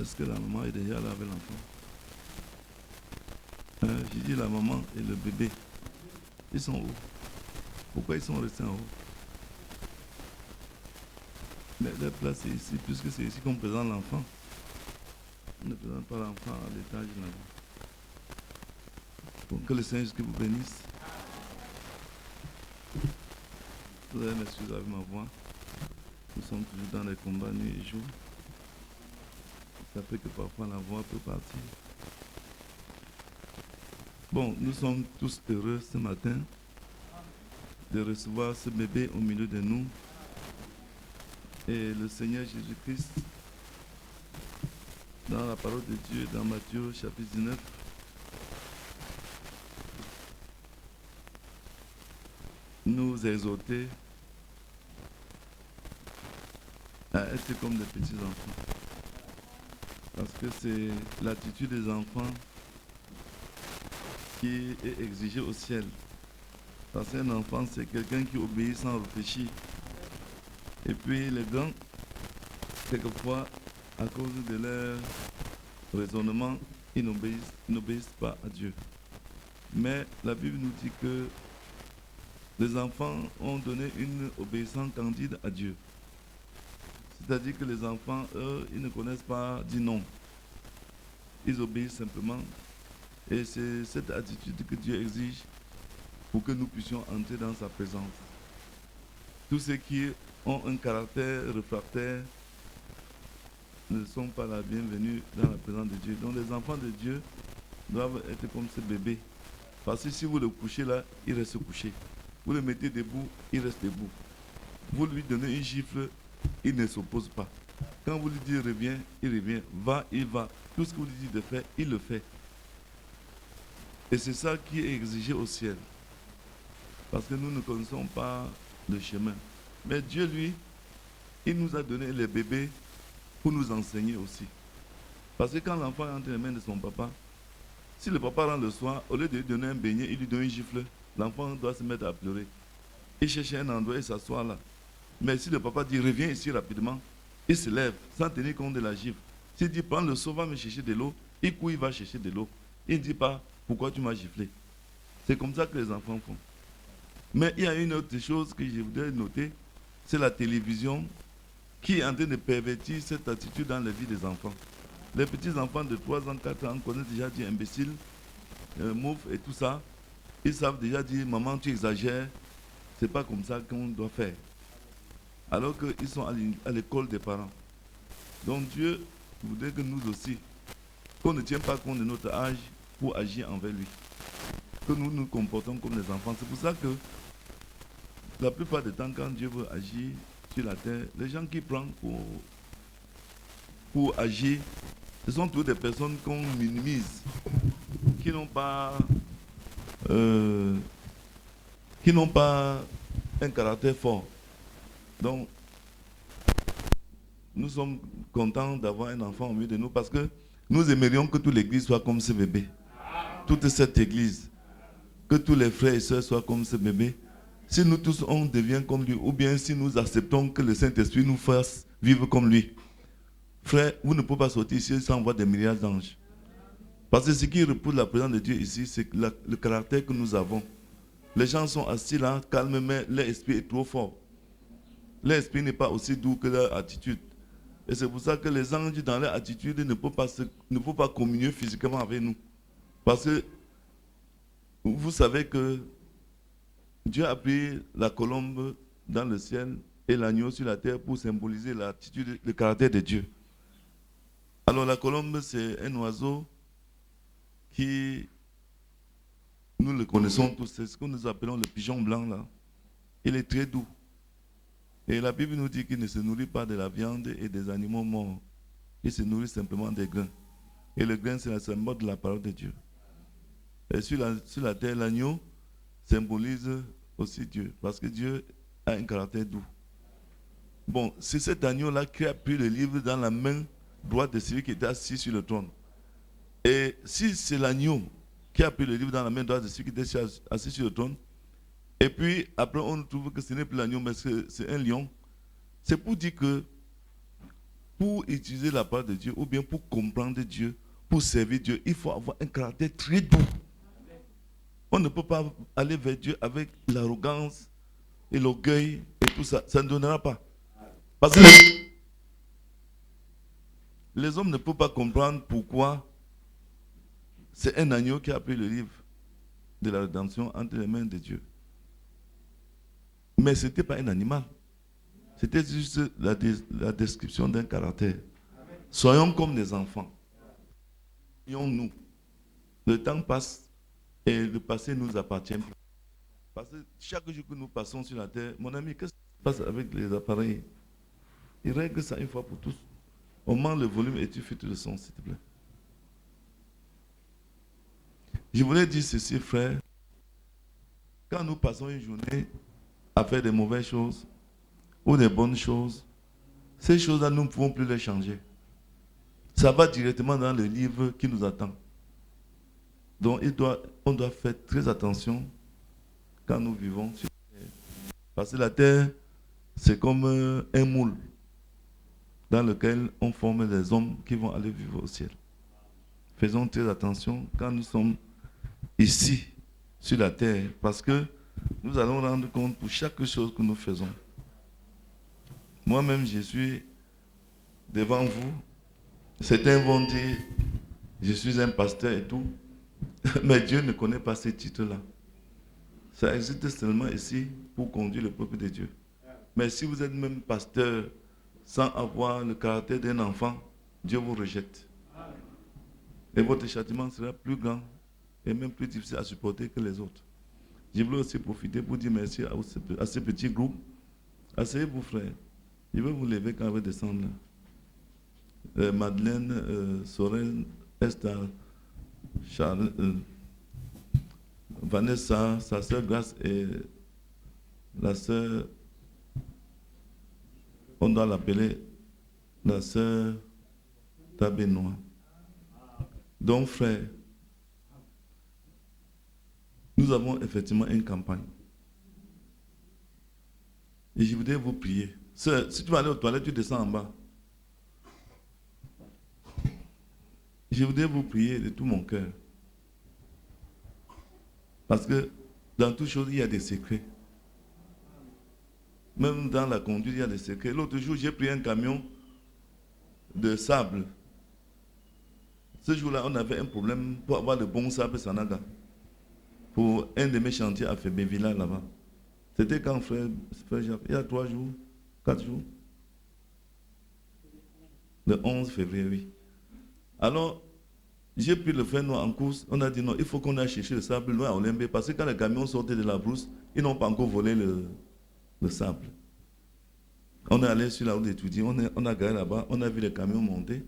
Est-ce que la maman est déjà là avec l'enfant? J'ai dit la maman et le bébé. Ils sont où? Pourquoi ils sont restés en haut? Mais les placer ici, puisque c'est ici qu'on présente l'enfant. On ne présente pas l'enfant à l'étage là-bas. Bon, que le Seigneur Jésus vous bénisse. Vous allez m'excuser avec ma voix. Nous sommes toujours dans les combats nuit et jour. Ça fait que parfois la voix peut partir. Bon, nous sommes tous heureux ce matin de recevoir ce bébé au milieu de nous. Et le Seigneur Jésus-Christ, dans la parole de Dieu, dans Matthieu chapitre 19, nous exhorter à être comme des petits enfants. Parce que c'est l'attitude des enfants qui est exigée au ciel. Parce qu'un enfant, c'est quelqu'un qui obéit sans réfléchir. Et puis les grands, quelquefois, à cause de leur raisonnement, ils n'obéissent pas à Dieu. Mais la Bible nous dit que les enfants ont donné une obéissance candide à Dieu. C'est-à-dire que les enfants, eux, ils ne connaissent pas dire non. Ils obéissent simplement. Et c'est cette attitude que Dieu exige pour que nous puissions entrer dans sa présence. Tous ceux qui ont un caractère réfractaire ne sont pas la bienvenue dans la présence de Dieu. Donc les enfants de Dieu doivent être comme ce bébé. Parce que si vous le couchez là, il reste couché. Vous le mettez debout, il reste debout. Vous lui donnez une gifle, il ne s'oppose pas. Quand vous lui dites reviens, il revient. Va, il va. Tout ce que vous lui dites de faire, il le fait. Et c'est ça qui est exigé au ciel. Parce que nous ne connaissons pas le chemin. Mais Dieu, lui, il nous a donné les bébés pour nous enseigner aussi. Parce que quand l'enfant est entre les mains de son papa, si le papa rentre le soir, au lieu de lui donner un beignet, il lui donne une gifle, l'enfant doit se mettre à pleurer. Il cherche un endroit et s'assoit là. Mais si le papa dit reviens ici rapidement, il se lève sans tenir compte de la gifle. S'il dit prends le seau, va me chercher de l'eau, il court, il va chercher de l'eau. Il ne dit pas pourquoi tu m'as giflé. C'est comme ça que les enfants font. Mais il y a une autre chose que je voudrais noter, c'est la télévision qui est en train de pervertir cette attitude dans la vie des enfants. Les petits enfants de 3 ans, 4 ans connaissent déjà dire imbécile, mouf et tout ça. Ils savent déjà dire maman tu exagères, c'est pas comme ça qu'on doit faire. Alors qu'ils sont à l'école des parents. Donc Dieu voudrait que nous aussi, qu'on ne tienne pas compte de notre âge pour agir envers lui. Que nous nous comportons comme des enfants. C'est pour ça que la plupart du temps, quand Dieu veut agir sur la terre, les gens qui prennent pour agir, ce sont toutes des personnes qu'on minimise, qui n'ont pas un caractère fort. Donc, nous sommes contents d'avoir un enfant au milieu de nous parce que nous aimerions que toute l'église soit comme ce bébé. Toute cette église. Que tous les frères et sœurs soient comme ce bébé. Si nous tous on devient comme lui, ou bien si nous acceptons que le Saint-Esprit nous fasse vivre comme lui. Frère, vous ne pouvez pas sortir ici sans voir des milliards d'anges. Parce que ce qui repousse la présence de Dieu ici, c'est le caractère que nous avons. Les gens sont assis là, calmes, mais leur esprit est trop fort. Leur esprit n'est pas aussi doux que leur attitude. Et c'est pour ça que les anges, dans leur attitude, ne peuvent pas communier physiquement avec nous. Parce que vous savez que Dieu a pris la colombe dans le ciel et l'agneau sur la terre pour symboliser l'attitude, le caractère de Dieu. Alors la colombe, c'est un oiseau qui, nous le connaissons tous, c'est ce que nous appelons le pigeon blanc là. Il est très doux. Et la Bible nous dit qu'il ne se nourrit pas de la viande et des animaux morts. Il se nourrit simplement des grains. Et le grain, c'est le symbole de la parole de Dieu. Et sur la terre, l'agneau symbolise aussi Dieu, parce que Dieu a un caractère doux. Bon, c'est cet agneau-là qui a pris le livre dans la main droite de celui qui était assis sur le trône. Et si c'est l'agneau qui a pris le livre dans la main droite de celui qui était assis sur le trône, et puis après on trouve que ce n'est plus l'agneau, mais c'est un lion, c'est pour dire que pour utiliser la parole de Dieu ou bien pour comprendre Dieu, pour servir Dieu, il faut avoir un caractère très doux. On ne peut pas aller vers Dieu avec l'arrogance et l'orgueil et tout ça. Ça ne donnera pas. Parce que les hommes ne peuvent pas comprendre pourquoi c'est un agneau qui a pris le livre de la rédemption entre les mains de Dieu. Mais ce n'était pas un animal. C'était juste la description d'un caractère. Soyons comme des enfants. Soyons-nous. Le temps passe et le passé nous appartient. Parce que chaque jour que nous passons sur la terre, mon ami, qu'est-ce qui se passe avec les appareils? Il règle ça une fois pour tous. Augmente le volume et tu filtres le son, s'il te plaît. Je voulais dire ceci, frère. Quand nous passons une journée à faire des mauvaises choses ou des bonnes choses, ces choses-là, nous ne pouvons plus les changer. Ça va directement dans le livre qui nous attend. Donc, on doit faire très attention quand nous vivons sur la terre. Parce que la terre, c'est comme un moule dans lequel on forme des hommes qui vont aller vivre au ciel. Faisons très attention quand nous sommes ici, sur la terre, parce que nous allons rendre compte pour chaque chose que nous faisons. Moi-même, je suis devant vous. Certains vont dire, je suis un pasteur et tout, mais Dieu ne connaît pas ces titres-là. Ça existe seulement ici pour conduire le peuple de Dieu. Mais si vous êtes même pasteur sans avoir le caractère d'un enfant, Dieu vous rejette. Et votre châtiment sera plus grand et même plus difficile à supporter que les autres. Je voulais aussi profiter pour dire merci à ce petit groupe. Asseyez-vous, frère. Je vais vous lever quand vous descendre. Madeleine, Soren, Esther, Charles, Vanessa, sa sœur Grace et la sœur, on doit l'appeler la sœur Tabenois. Donc, frère, nous avons effectivement une campagne. Et je voudrais vous prier. Sœur, si tu vas aller aux toilettes, tu descends en bas. Je voudrais vous prier de tout mon cœur. Parce que dans toutes choses, il y a des secrets. Même dans la conduite, il y a des secrets. L'autre jour, j'ai pris un camion de sable. Ce jour-là, on avait un problème pour avoir le bon sable Sanaga. Pour un de mes chantiers à Fébévilla là-bas. C'était quand, frère Jacques, il y a 3 jours, 4 jours. Le 11 février, oui. Alors, j'ai pris le frère noir en course. On a dit non, il faut qu'on aille chercher le sable loin à Olembe. Parce que quand les camions sortaient de la brousse, ils n'ont pas encore volé le sable. On est allé sur la route d'étudier, on a garé là-bas, on a vu les camions monter.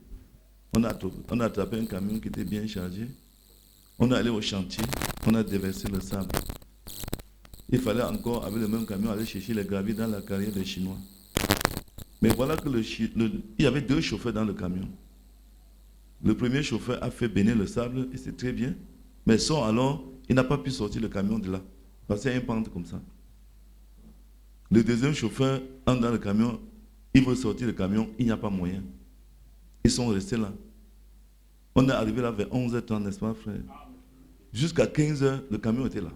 On a attrapé un camion qui était bien chargé. On est allé au chantier, on a déversé le sable. Il fallait encore, avec le même camion, aller chercher les graviers dans la carrière des Chinois. Mais voilà que il y avait 2 chauffeurs dans le camion. Le premier chauffeur a fait bénir le sable, et c'est très bien. Mais alors, il n'a pas pu sortir le camion de là. Parce qu'il y a une pente comme ça. Le deuxième chauffeur entre dans le camion, il veut sortir le camion, il n'y a pas moyen. Ils sont restés là. On est arrivé là vers 11h30, n'est-ce pas, frère? Jusqu'à 15h, le camion était là.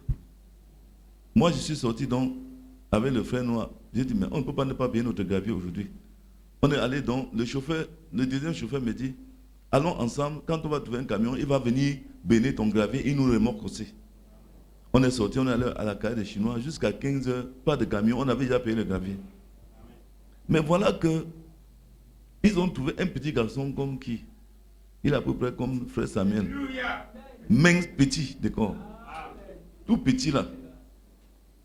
Moi, je suis sorti donc avec le frère noir. J'ai dit, mais on ne peut pas ne pas payer notre gravier aujourd'hui. On est allé donc, le deuxième chauffeur me dit, allons ensemble, quand on va trouver un camion, il va venir bénir ton gravier, il nous remorque aussi. On est sorti, on est allé à la carrière des Chinois, jusqu'à 15h, pas de camion, on avait déjà payé le gravier. Mais voilà que ils ont trouvé un petit garçon comme qui? Il est à peu près comme frère Samuel. Mince, petit de corps. Tout petit là.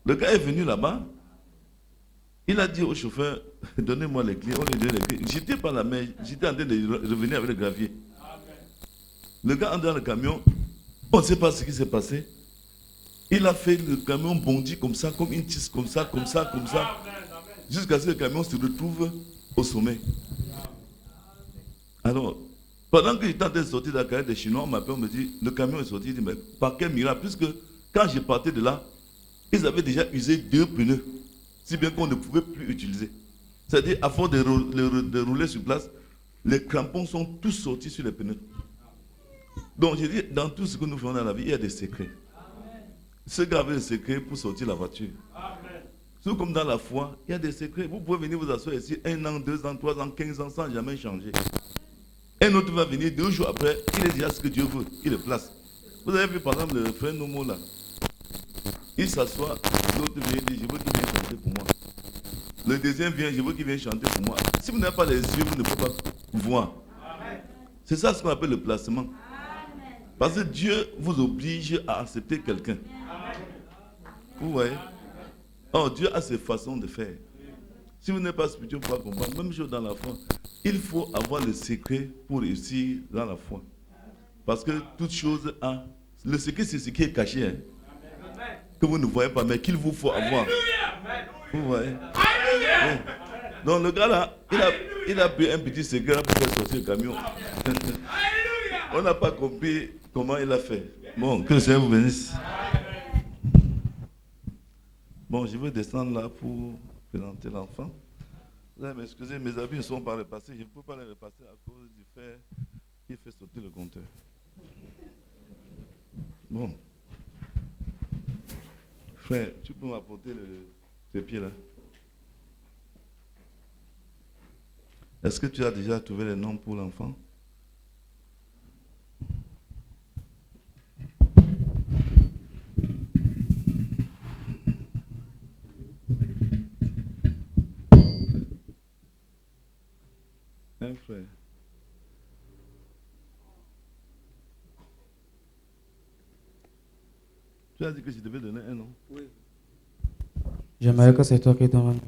Le gars est venu là-bas. Il a dit au chauffeur, donnez-moi les clés. On lui donne les clés. J'étais pas là, mais j'étais en train de revenir avec le gravier. Le gars entre dans le camion. On ne sait pas ce qui s'est passé. Il a fait le camion bondi comme ça, comme une tisse, comme ça, comme ça, comme ça. Jusqu'à ce que le camion se retrouve au sommet. Alors, pendant que j'étais en train de sortir de la carrière des Chinois, on m'appelle, on me dit, le camion est sorti. Il dit, mais par quel miracle? Puisque quand je partais de là, ils avaient déjà usé 2 pneus, si bien qu'on ne pouvait plus utiliser. C'est-à-dire, à force de rouler sur place, Les crampons sont tous sortis sur les pneus. Donc je dis, dans tout ce que nous faisons dans la vie, il y a des secrets. Ce gars avait un secret pour sortir la voiture. Tout comme dans la foi, il y a des secrets. Vous pouvez venir vous asseoir ici 1 an, 2 ans, 3 ans, 15 ans sans jamais changer. Un autre va venir 2 jours après, il est déjà ce que Dieu veut, il le place. Vous avez vu par exemple le frère Nomo là. Il s'assoit, l'autre vient dire, je veux qu'il vienne chanter pour moi. Le deuxième vient, je veux qu'il vienne chanter pour moi. Si vous n'avez pas les yeux, vous ne pouvez pas voir. C'est ça ce qu'on appelle le placement. Parce que Dieu vous oblige à accepter quelqu'un. Vous voyez? Oh, Dieu a ses façons de faire. Si vous n'êtes pas spirituel, vous ne pouvez pas comprendre. Même chose dans la foi. Il faut avoir le secret pour réussir dans la foi. Parce que toute chose a... Le secret, c'est ce qui est caché. Hein, que vous ne voyez pas, mais qu'il vous faut avoir. Vous voyez? Oui. Donc le gars là, il a pris un petit secret pour faire sortir le camion. On n'a pas compris comment il a fait. Bon, que le Seigneur vous bénisse. Bon, je vais descendre là pour présenter l'enfant. Vous allez m'excuser, mes habits ne sont pas repassés. Je ne peux pas les repasser à cause du fait qu'il fait sauter le compteur. Bon. Frère, tu peux m'apporter tes pieds là? Est-ce que tu as déjà trouvé les noms pour l'enfant? Hein, frère? Tu as dit que je devais donner un nom? Oui. J'aimerais que c'est toi qui donnes un nom.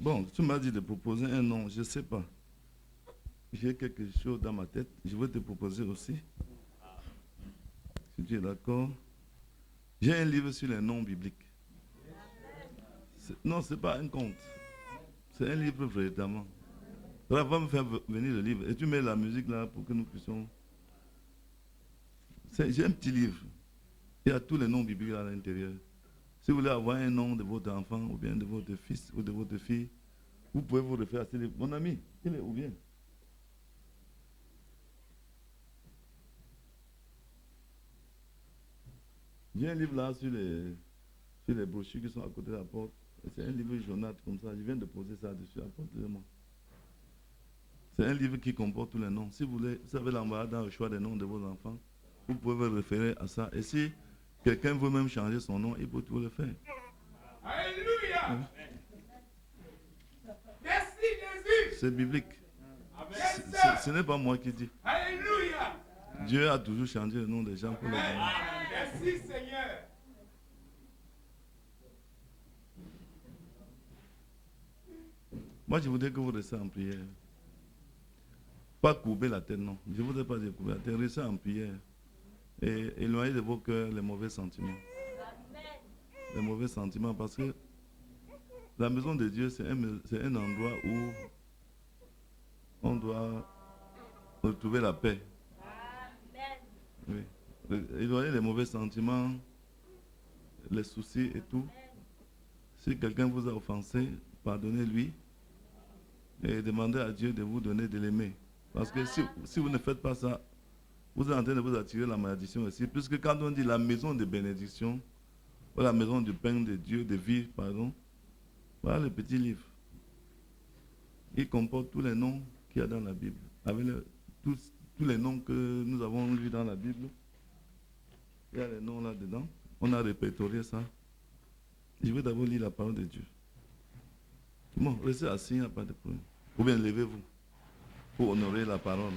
Bon, tu m'as dit de proposer un nom, je ne sais pas. J'ai quelque chose dans ma tête, je vais te proposer aussi. Si tu es d'accord. J'ai un livre sur les noms bibliques. Non, ce n'est pas un conte. C'est un livre véritablement. Là, va me faire venir le livre. Et tu mets la musique là pour que nous puissions... J'ai un petit livre. Il y a tous les noms bibliques à l'intérieur. Si vous voulez avoir un nom de votre enfant, ou bien de votre fils, ou de votre fille, vous pouvez vous référer à ce livre. Mon ami, il est où bien? J'ai un livre là sur les brochures qui sont à côté de la porte. C'est un livre jaunâtre comme ça. Je viens de poser ça dessus à côté de moi. C'est un livre qui comporte tous les noms. Si vous voulez, vous avez l'embarras dans le choix des noms de vos enfants. Vous pouvez vous référer à ça. Et si quelqu'un veut même changer son nom, il peut tout le faire. Alléluia. Oui. Merci Jésus. C'est biblique. Ce n'est pas moi qui dis. Alléluia. Dieu a toujours changé le nom des gens pour les donner. Merci Seigneur. Moi, je voudrais que vous restiez en prière. Pas courber la tête, non. Je ne voudrais pas dire courber la tête. Restez en prière. Et éloignez de vos cœurs les mauvais sentiments. Les mauvais sentiments, parce que la maison de Dieu, c'est un endroit où on doit retrouver la paix. Oui. Éloignez les mauvais sentiments, les soucis et tout. Si quelqu'un vous a offensé, pardonnez-lui et demandez à Dieu de vous donner de l'aimer. Parce que si vous ne faites pas ça, vous êtes en train de vous attirer la malédiction aussi. Puisque quand on dit la maison de bénédiction, ou la maison du pain de Dieu, de vie, pardon, voilà le petit livre. Il comporte tous les noms qu'il y a dans la Bible. Avec tous les noms que nous avons lus dans la Bible, il y a les noms là-dedans. On a répertorié ça. Je vais d'abord lire la parole de Dieu. Bon, restez assis, il n'y a pas de problème. Ou bien levez-vous pour honorer la parole.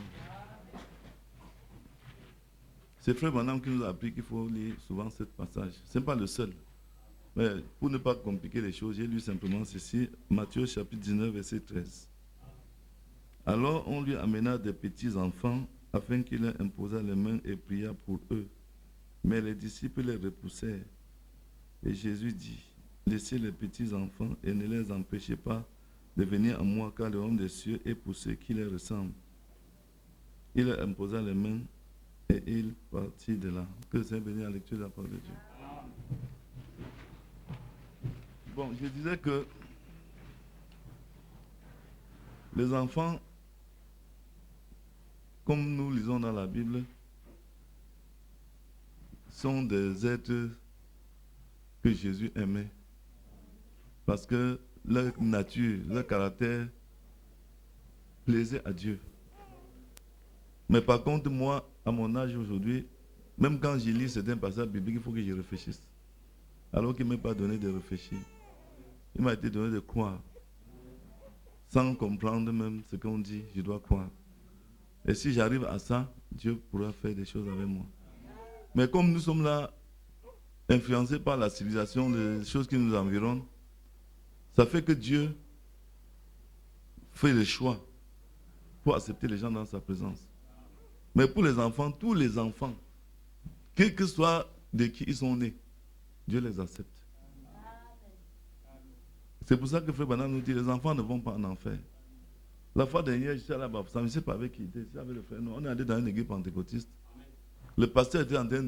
C'est Frère Branham qui nous a appris qu'il faut lire souvent ce passage. Ce n'est pas le seul. Mais pour ne pas compliquer les choses, j'ai lu simplement ceci, Matthieu chapitre 19, verset 13. Alors on lui amena des petits enfants afin qu'il leur imposât les mains et pria pour eux. Mais les disciples les repoussèrent. Et Jésus dit, laissez les petits enfants et ne les empêchez pas de venir à moi, car le royaume des cieux est pour ceux qui les ressemblent. Il leur imposa les mains et il partit de là. Que le Seigneur bénisse la lecture de la parole de Dieu. Bon, je disais que les enfants comme nous lisons dans la Bible, sont des êtres que Jésus aimait. Parce que leur nature, leur caractère plaisait à Dieu. Mais par contre, moi, à mon âge aujourd'hui, même quand je lis certains passages bibliques, il faut que je réfléchisse. Alors qu'il ne m'a pas donné de réfléchir. Il m'a été donné de croire. Sans comprendre même ce qu'on dit, je dois croire. Et si j'arrive à ça, Dieu pourra faire des choses avec moi. Mais comme nous sommes là, influencés par la civilisation, les choses qui nous environnent, ça fait que Dieu fait le choix pour accepter les gens dans sa présence. Mais pour les enfants, tous les enfants, quel que soit de qui ils sont nés, Dieu les accepte. C'est pour ça que Frère Branham nous dit, les enfants ne vont pas en enfer. La fois dernière, j'étais là-bas, je ne sais pas avec qui était, j'étais avec le frère, on est allé dans une église pentecôtiste. Le pasteur était en train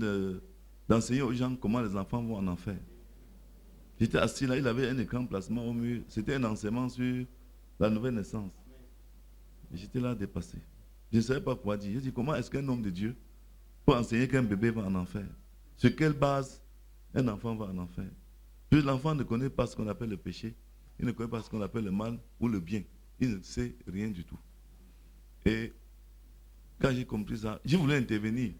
d'enseigner aux gens comment les enfants vont en enfer. J'étais assis là, il avait un écran placement au mur, c'était un enseignement sur la nouvelle naissance. J'étais là dépassé. Je ne savais pas quoi dire. J'ai dit, comment est-ce qu'un homme de Dieu peut enseigner qu'un bébé va en enfer? Sur quelle base un enfant va en enfer? L'enfant ne connaît pas ce qu'on appelle le péché, il ne connaît pas ce qu'on appelle le mal ou le bien. Il ne sait rien du tout. Et quand j'ai compris ça, j'ai voulu intervenir.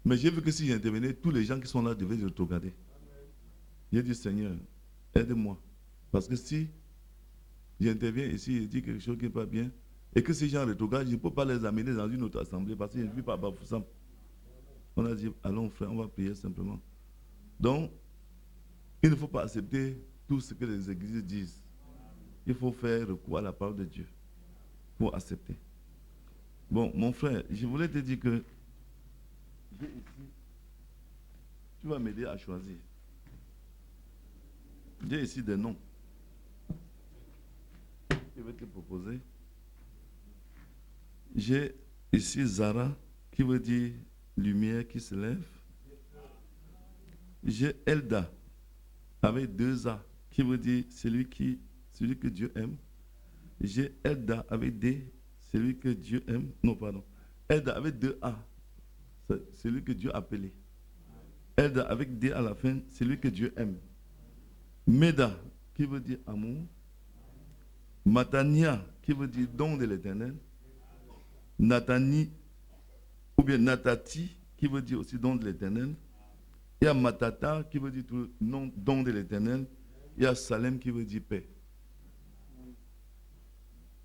Mais j'ai vu que si j'intervenais, tous les gens qui sont là devaient se regarder. J'ai dit, Seigneur, aide-moi. Parce que si j'interviens ici et dis quelque chose qui n'est pas bien, et que ces gens rétrogradent, je ne peux pas les amener dans une autre assemblée parce que je ne vis pas à Bafoussam. On a dit, allons frère, on va prier simplement. Donc, il ne faut pas accepter tout ce que les églises disent. Il faut faire recours à la parole de Dieu pour accepter. Bon, mon frère, je voulais te dire que j'ai ici, tu vas m'aider à choisir. J'ai ici des noms. Je vais te proposer. J'ai ici Zara, qui veut dire lumière qui se lève. J'ai Elda, avec 2 A, qui veut dire celui que Dieu aime. J'ai Elda avec D, celui que Dieu aime. Non, pardon. Elda avec 2 A, celui que Dieu a appelé. Elda avec D à la fin, celui que Dieu aime. Meda, qui veut dire amour. Matania, qui veut dire don de l'éternel. Natani, ou bien Natati, qui veut dire aussi don de l'éternel. Il y a Matata, qui veut dire tout nom, don de l'éternel. Il y a Salem, qui veut dire paix.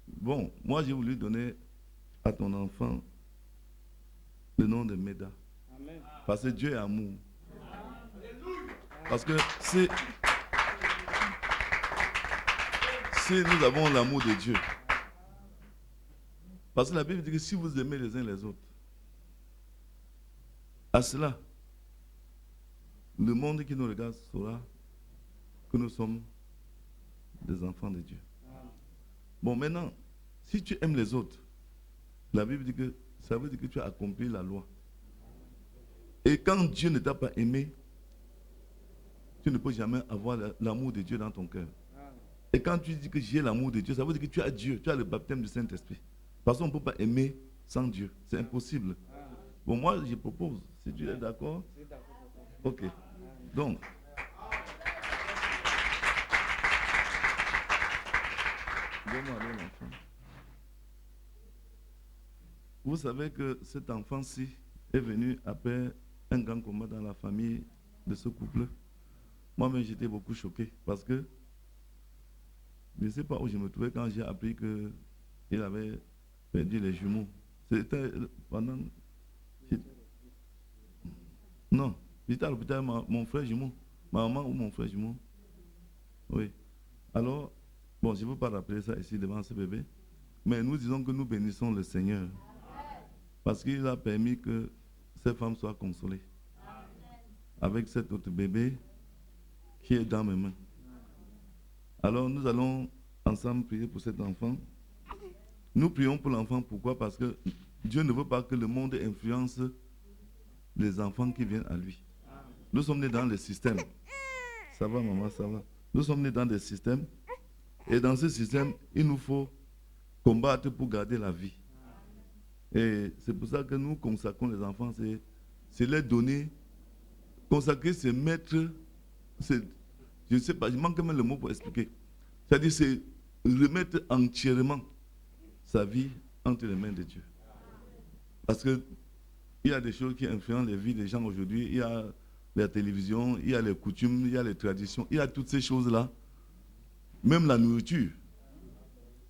Bon, moi j'ai voulu donner à ton enfant le nom de Meda. Amen. Parce que Dieu est amour. Parce que si nous avons l'amour de Dieu, parce que la Bible dit que si vous aimez les uns les autres, à cela, le monde qui nous regarde saura que nous sommes des enfants de Dieu. Bon, maintenant, si tu aimes les autres, la Bible dit que ça veut dire que tu as accompli la loi. Et quand Dieu ne t'a pas aimé, tu ne peux jamais avoir l'amour de Dieu dans ton cœur. Et quand tu dis que j'ai l'amour de Dieu, ça veut dire que tu as Dieu, tu as le baptême du Saint-Esprit. Parce qu'on ne peut pas aimer sans Dieu. C'est impossible. Bon, moi, je propose, si tu es d'accord. Ok. Donc, donne-moi l'enfant. Vous savez que cet enfant-ci est venu après un grand combat dans la famille de ce couple. Moi-même, j'étais beaucoup choqué parce que je ne sais pas où je me trouvais quand j'ai appris qu'il avait perdu les jumeaux. C'était pendant... Non, j'étais à l'hôpital, mon frère jumeau. Ma maman ou mon frère jumeau. Oui. Alors, bon, je ne veux pas rappeler ça ici devant ce bébé. Mais nous disons que nous bénissons le Seigneur. Parce qu'il a permis que ces femmes soient consolées. Avec cet autre bébé qui est dans mes mains. Alors nous allons ensemble prier pour cet enfant. Nous prions pour l'enfant, pourquoi? Parce que Dieu ne veut pas que le monde influence les enfants qui viennent à lui. Nous sommes nés dans le système. Ça va maman, ça va. Nous sommes nés dans des systèmes. Et dans ce système, il nous faut combattre pour garder la vie. Et c'est pour ça que nous consacrons les enfants, c'est les donner. Consacrer, c'est mettre, je ne sais pas, il manque même le mot pour expliquer. C'est-à-dire, c'est remettre entièrement sa vie entre les mains de Dieu. Parce qu'il y a des choses qui influencent les vies des gens aujourd'hui. Il y a la télévision, il y a les coutumes, il y a les traditions, il y a toutes ces choses-là. Même la nourriture.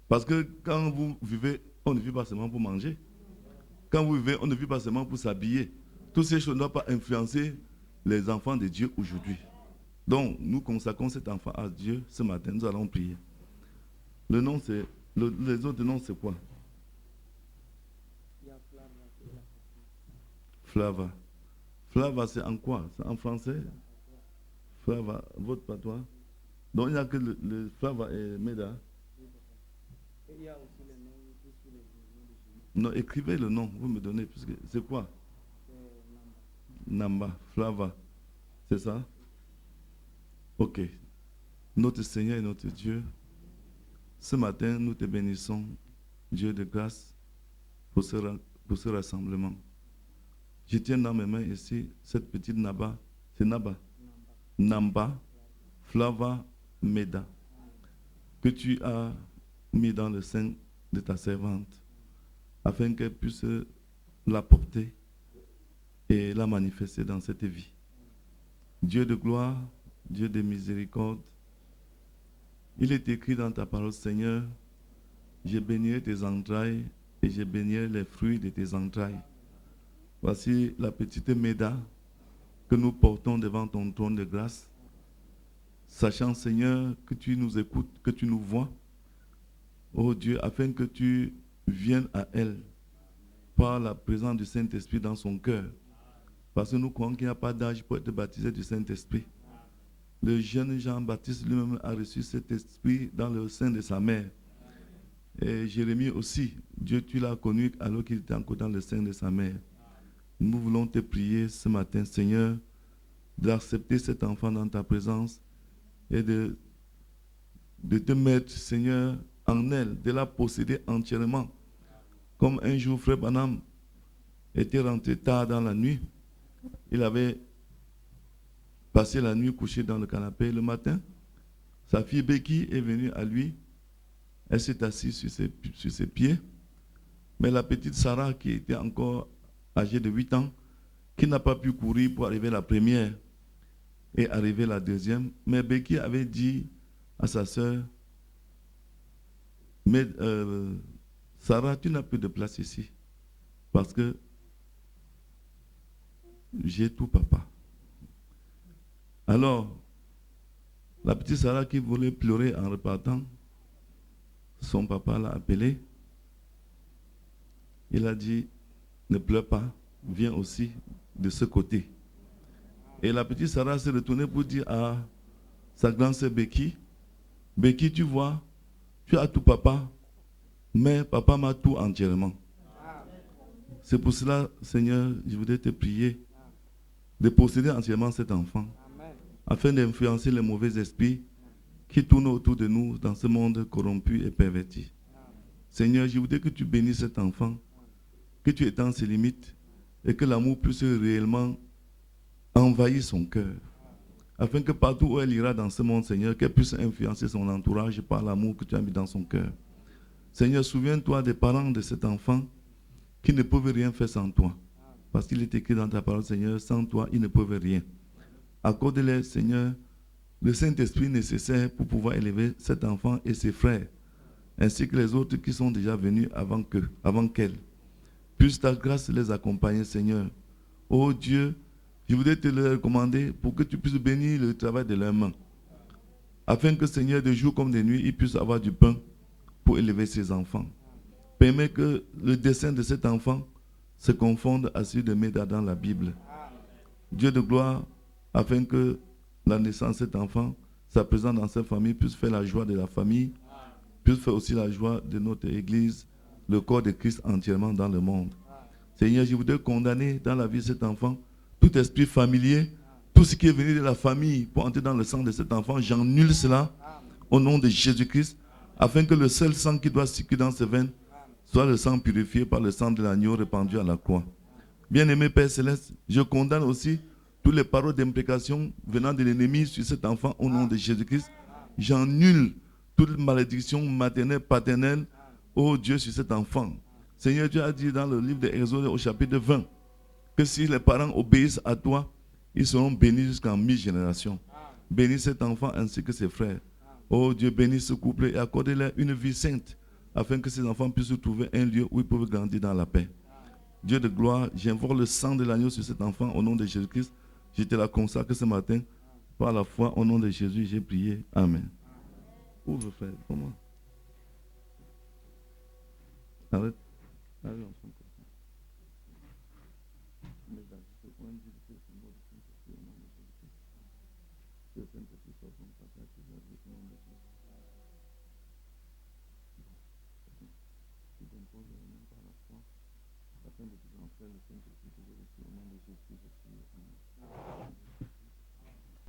Parce que quand vous vivez, on ne vit pas seulement pour manger. Quand vous vivez, on ne vit pas seulement pour s'habiller. Toutes ces choses ne doivent pas influencer les enfants de Dieu aujourd'hui. Donc, nous consacrons cet enfant à Dieu ce matin. Nous allons prier. Le nom, c'est. Les autres noms, c'est quoi? Flava. Flava, c'est en quoi? C'est en français? Flava, votre patois. Donc, il n'y a que le Flava et Meda. Il y a aussi le nom sur les noms de Jésus. Non, écrivez le nom, vous me donnez. C'est quoi? Namba, Flava. C'est ça? Ok. Notre Seigneur et notre Dieu, ce matin, nous te bénissons, Dieu de grâce, pour ce rassemblement. Je tiens dans mes mains ici cette petite Naba. C'est Naba? Namba, Flava, Meda, que tu as mis dans le sein de ta servante, afin qu'elle puisse la porter et la manifester dans cette vie. Dieu de gloire, Dieu de miséricorde, il est écrit dans ta parole, Seigneur, je bénirai tes entrailles et je bénirai les fruits de tes entrailles. Voici la petite Meda que nous portons devant ton trône de grâce, sachant, Seigneur, que tu nous écoutes, que tu nous vois, ô Dieu, afin que tu viennes à elle par la présence du Saint-Esprit dans son cœur. Parce que nous croyons qu'il n'y a pas d'âge pour être baptisé du Saint-Esprit. Le jeune Jean-Baptiste lui-même a reçu cet esprit dans le sein de sa mère. Et Jérémie aussi, Dieu, tu l'as connu alors qu'il était encore dans le sein de sa mère. Nous voulons te prier ce matin, Seigneur, d'accepter cet enfant dans ta présence et de te mettre, Seigneur, en elle, de la posséder entièrement. Comme un jour, Frère Branham était rentré tard dans la nuit. Il avait passé la nuit couché dans le canapé. Le matin, sa fille Becky est venue à lui. Elle s'est assise sur ses pieds. Mais la petite Sarah, qui était encore âgée de 8 ans, qui n'a pas pu courir pour arriver la première et arriver la deuxième. Mais Becky avait dit à sa sœur, mais Sarah, tu n'as plus de place ici. Parce que j'ai tout, papa. Alors, la petite Sarah qui voulait pleurer en repartant, son papa l'a appelé. Il a dit, ne pleure pas, viens aussi de ce côté. Et la petite Sarah s'est retournée pour dire à sa grande sœur Becky, Becky, tu vois, tu as tout, papa, mais papa m'a tout entièrement. C'est pour cela, Seigneur, je voudrais te prier de posséder entièrement cet enfant, afin d'influencer les mauvais esprits qui tournent autour de nous dans ce monde corrompu et perverti. Seigneur, je voudrais que tu bénisses cet enfant, que tu étends ses limites et que l'amour puisse réellement envahir son cœur, afin que partout où elle ira dans ce monde, Seigneur, qu'elle puisse influencer son entourage par l'amour que tu as mis dans son cœur. Seigneur, souviens-toi des parents de cet enfant qui ne peuvent rien faire sans toi. Parce qu'il est écrit dans ta parole, Seigneur, sans toi, ils ne peuvent rien. Accorde-leur, Seigneur, le Saint-Esprit nécessaire pour pouvoir élever cet enfant et ses frères, ainsi que les autres qui sont déjà venus avant qu'elle. Puisse ta grâce les accompagner, Seigneur. Oh Dieu, je voudrais te le recommander pour que tu puisses bénir le travail de leurs mains, afin que, Seigneur, de jour comme de nuit, ils puissent avoir du pain pour élever ses enfants. Permets que le dessein de cet enfant se confonde à celui de Meda dans la Bible. Dieu de gloire, afin que la naissance de cet enfant, sa présence dans cette famille, puisse faire la joie de la famille, puisse faire aussi la joie de notre Église, le corps de Christ entièrement dans le monde. Seigneur, je voudrais condamner dans la vie de cet enfant tout esprit familier, tout ce qui est venu de la famille pour entrer dans le sang de cet enfant. J'annule cela au nom de Jésus-Christ, afin que le seul sang qui doit circuler dans ses veines soit le sang purifié par le sang de l'agneau répandu à la croix. Bien-aimé Père Céleste, je condamne aussi toutes les paroles d'imprécation venant de l'ennemi sur cet enfant au nom de Jésus-Christ. J'annule toute malédiction maternelle, paternelle, ô Dieu, sur cet enfant. Seigneur, Dieu a dit dans le livre d'Exode au chapitre 20 que si les parents obéissent à toi, ils seront bénis jusqu'en 1000 générations. Bénis cet enfant ainsi que ses frères. Oh Dieu, bénis ce couple et accorde-leur une vie sainte afin que ces enfants puissent trouver un lieu où ils peuvent grandir dans la paix. Dieu de gloire, j'invoque le sang de l'agneau sur cet enfant au nom de Jésus-Christ. Je te la consacre ce matin. Par la foi, au nom de Jésus, j'ai prié. Amen. Ouvre, frère. Comment? Arrête. Arrête, enfant. Afin de te transférer le Saint-Esprit.